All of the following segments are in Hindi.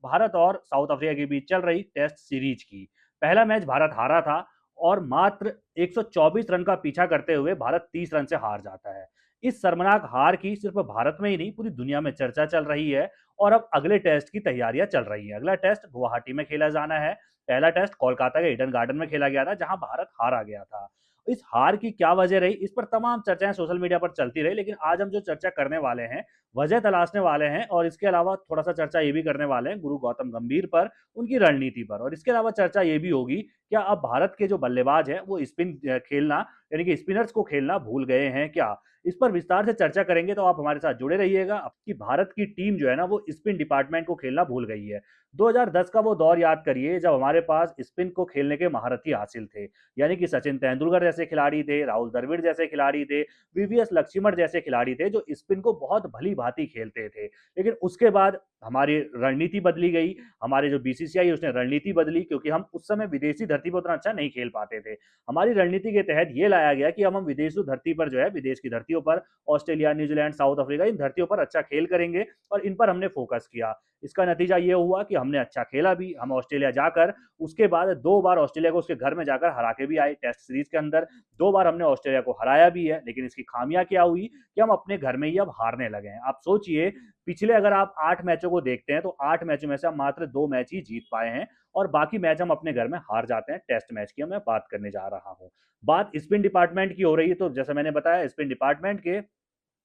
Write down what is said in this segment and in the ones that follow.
भारत और साउथ अफ्रीका के बीच चल रही टेस्ट सीरीज की। पहला मैच भारत हारा था और मात्र 124 रन का पीछा करते हुए भारत 30 रन से हार जाता है। इस शर्मनाक हार की सिर्फ भारत में ही नहीं पूरी दुनिया में चर्चा चल रही है और अब अगले टेस्ट की तैयारियां चल रही हैं। अगला टेस्ट गुवाहाटी में खेला जाना है। पहला टेस्ट कोलकाता के ईडन गार्डन में खेला गया था जहां भारत हारा गया था। इस हार की क्या वजह रही, इस पर तमाम चर्चाएं सोशल मीडिया पर चलती रही, लेकिन आज हम जो चर्चा करने वाले हैं वजह तलाशने वाले हैं और इसके अलावा थोड़ा सा चर्चा ये भी करने वाले हैं गुरु गौतम गंभीर पर, उनकी रणनीति पर। और इसके अलावा चर्चा ये भी होगी क्या अब भारत के जो बल्लेबाज हैं वो स्पिन खेलना यानी कि स्पिनर्स को खेलना भूल गए हैं क्या। इस पर विस्तार से चर्चा करेंगे तो आप हमारे साथ जुड़े रहिएगा। कि भारत की टीम जो है ना वो स्पिन डिपार्टमेंट को खेलना भूल गई है। 2010 का वो दौर याद करिए जब हमारे पास स्पिन को खेलने के महारथी हासिल थे, यानी कि सचिन तेंदुलकर जैसे खिलाड़ी थे, राहुल द्रविड़ जैसे खिलाड़ी थे, वीवीएस लक्ष्मण जैसे खिलाड़ी थे जो स्पिन को बहुत भली भांति खेलते थे। लेकिन उसके बाद हमारी रणनीति बदली गई, हमारे जो बीसीसीआई उसने रणनीति बदली क्योंकि हम उस समय विदेशी धरती पर उतना अच्छा नहीं खेल पाते थे। हमारी रणनीति के तहत ये लाया गया कि अब हम विदेशी धरती पर जो है विदेश की धरतियों पर ऑस्ट्रेलिया, न्यूजीलैंड, साउथ अफ्रीका इन धरतियों पर अच्छा खेल करेंगे और इन पर हमने फोकस किया। इसका नतीजा ये हुआ कि हमने अच्छा खेला भी। हम ऑस्ट्रेलिया जाकर उसके बाद 2 बार ऑस्ट्रेलिया को उसके घर में जाकर हरा के भी आए टेस्ट सीरीज के अंदर। 2 बार हमने ऑस्ट्रेलिया को हराया भी है, लेकिन इसकी खामियां क्या हुई कि हम अपने घर में ही अब हारने लगे हैं। आप सोचिए पिछले अगर आप 8 मैचों को देखते हैं तो 8 मैचों में से हम मात्र 2 मैच ही जीत पाए हैं और बाकी मैच हम अपने घर में हार जाते हैं। टेस्ट मैच की मैं बात करने जा रहा हूं। बात स्पिन डिपार्टमेंट की हो रही है तो जैसे मैंने बताया स्पिन डिपार्टमेंट के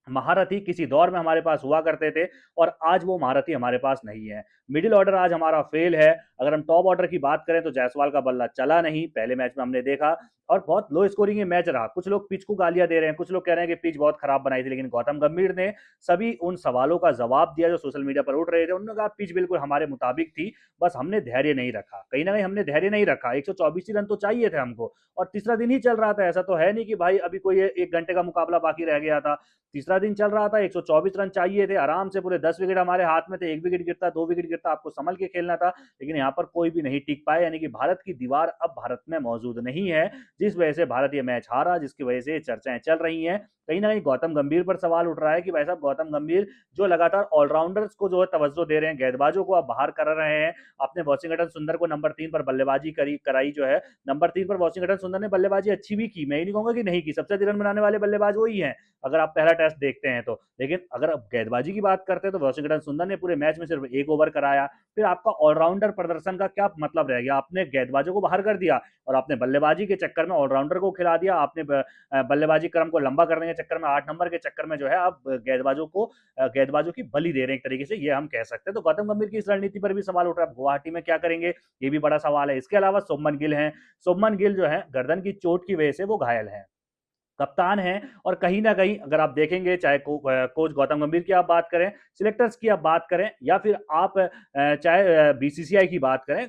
महारथी किसी दौर में हमारे पास हुआ करते थे और आज वो महारथी हमारे पास नहीं है। मिडिल ऑर्डर आज हमारा फेल है। अगर हम टॉप ऑर्डर की बात करें तो जायसवाल का बल्ला चला नहीं, पहले मैच में हमने देखा और बहुत लो स्कोरिंग ये मैच रहा। कुछ लोग पिच को गालियां दे रहे हैं, कुछ लोग कह रहे हैं कि पिच बहुत खराब बनाई थी, लेकिन गौतम गंभीर ने सभी उन सवालों का जवाब दिया जो सोशल मीडिया पर उठ रहे थे। उन्होंने कहा पिच बिल्कुल हमारे मुताबिक थी, बस हमने धैर्य नहीं रखा। कहीं ना कहीं हमने धैर्य नहीं रखा। 124 रन तो चाहिए थे हमको और तीसरा दिन ही चल रहा था। ऐसा तो है नहीं कि भाई अभी कोई 1 घंटे का मुकाबला बाकी रह गया था। तीसरा दिन चल रहा था, 124 रन चाहिए थे आराम से, पूरे 10 विकेट हमारे हाथ में थे। 1 विकेट गिरता, 2 विकेट गिरता, आपको संभल के खेलना था, लेकिन यहाँ पर कोई भी नहीं टिक पाया। यानी कि भारत की दीवार अब भारत में मौजूद नहीं है, जिस वजह से भारत ये मैच हारा, जिसकी वजह से चर्चाएं चल रही हैं। कहीं ना कहीं गौतम गंभीर पर सवाल उठ रहा है कि भाई साहब गौतम गंभीर जो लगातार ऑलराउंडर्स को जो है तवज्जो दे रहे हैं, गेंदबाजों को अब बाहर कर रहे हैं। आपने वॉशिंगटन सुंदर को नंबर 3 पर बल्लेबाजी कराई जो है, नंबर 3 पर वॉशिंगटन सुंदर ने बल्लेबाजी अच्छी भी की, मैं ये नहीं कहूंगा कि नहीं की। सबसे अधिक रन बनाने वाले बल्लेबाज वही हैं अगर आप पहला टेस्ट देखते हैं तो। लेकिन अगर आप गेंदबाजी की बात करते हैं तो वॉशिंगटन सुंदर ने पूरे मैच में सिर्फ 1 ओवर कराया। फिर आपका ऑलराउंडर प्रदर्शन का क्या मतलब रह गया। आपने गेंदबाजों को बाहर कर दिया और आपने बल्लेबाजी के चक्कर में ऑलराउंडर को खिला दिया। आपने बल्लेबाजी क्रम को लंबा करने के चक्कर में 8 नंबर के चक्कर में जो है आप गेंदबाजों की बलि दे रहे हैं एक तरीके से, ये हम कह सकते हैं। तो गौतम गंभीर की इस रणनीति पर भी सवाल उठ रहा है, गुवाहाटी में क्या करेंगे, ये भी बड़ा सवाल है। इसके अलावा शुभमन गिल हैं। शुभमन गिल जो है गर्दन की चोट की वजह से वो घायल है, कप्तान हैं और कहीं ना कहीं अगर आप देखेंगे चाहे कोच गौतम गंभीर की आप बात करें, सिलेक्टर्स की आप बात करें या फिर आप चाहे बीसीसीआई की बात करें,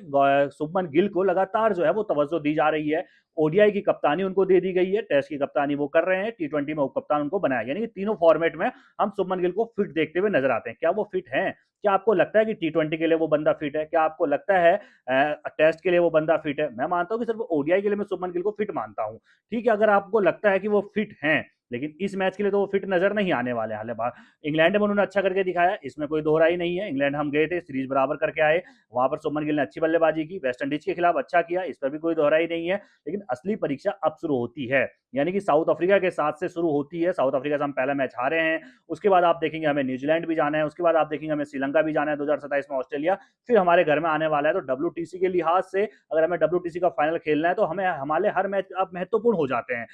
शुभमन गिल को लगातार जो है वो तवज्जो दी जा रही है। ओडीआई की कप्तानी उनको दे दी गई है, टेस्ट की कप्तानी वो कर रहे हैं, टी20 में उप कप्तान उनको बनाया, यानी कि तीनों फॉर्मेट में हम शुभमन गिल को फिट देखते हुए नजर आते हैं। क्या वो फिट हैं? क्या आपको लगता है कि टी20 के लिए वो बंदा फिट है? क्या आपको लगता है टेस्ट के लिए वो बंदा फिट है? मैं मानता हूं कि सिर्फ ओडीआई के लिए मैं शुभमन गिल को फिट मानता हूं। ठीक है, अगर आपको लगता है कि वो फिट हैं, लेकिन इस मैच के लिए तो वो फिट नजर नहीं आने वाले। हाल इंग्लैंड में उन्होंने अच्छा करके दिखाया, इसमें कोई दोहराई नहीं है। इंग्लैंड हम गए थे, सीरीज बराबर करके आए, वहां पर शुभमन गिल ने अच्छी बल्लेबाजी की, वेस्ट इंडीज के खिलाफ अच्छा किया, इस पर भी कोई दोहराई नहीं है। लेकिन असली परीक्षा अब शुरू होती है, यानी कि साउथ अफ्रीका के साथ से शुरू होती है। साउथ अफ्रीका से हम पहला मैच हारे हैं, उसके बाद आप देखेंगे हमें न्यूजीलैंड भी जाना है, उसके बाद आप देखेंगे हमें श्रीलंका भी जाना है 2027 में, ऑस्ट्रेलिया, फिर हमारे घर में आने वाला है। तो डब्ल्यूटीसी के लिहाज से अगर हमें डब्ल्यूटीसी का फाइनल खेलना है तो हमें हमारे हर मैच अब महत्वपूर्ण हो जाते हैं।